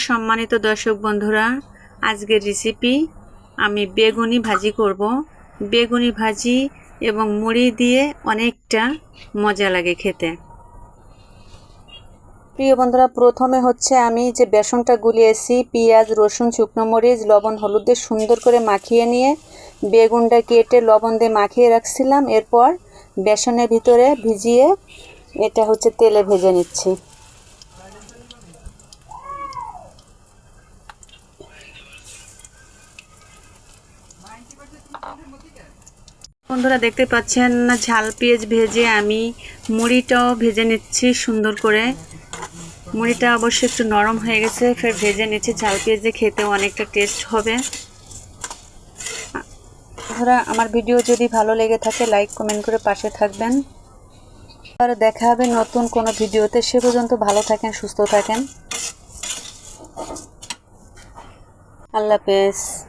সম্মানিত দর্শক বন্ধুরা, আজকের রেসিপি আমি বেগুনি ভাজি করব। বেগুনি ভাজি এবং মুড়ি দিয়ে অনেকটা মজা লাগে খেতে। প্রিয় বন্ধুরা, প্রথমে আমি যে বেসনটা গুলিয়েছি, পেঁয়াজ, রসুন, শুকনো মরিচ, লবণ, হলুদ দিয়ে সুন্দর করে মাখিয়ে নিয়ে বেগুনটা কেটে লবণ দিয়ে মাখিয়ে রাখছিলাম। এরপর বেসনের ভিতরে ভিজিয়ে এটা তেলে ভেজে নিচ্ছি। বন্ধুরা দেখতে পাচ্ছেন না, ঝাল পেঁয়াজ ভেজে আমি মুড়িটাও ভেজে নিচ্ছি সুন্দর করে। মুড়িটা অবশ্য একটু নরম হয়ে গেছে, ফের ভেজে নিচ্ছি। ঝাল পেঁয়াজে খেতেও অনেকটা টেস্ট হবে। বন্ধুরা, আমার ভিডিও যদি ভালো লেগে থাকে লাইক কমেন্ট করে পাশে থাকবেন। আর দেখা হবে নতুন কোনো ভিডিওতে। সে পর্যন্ত ভালো থাকেন, সুস্থ থাকেন। আল্লাহ হাফেজ।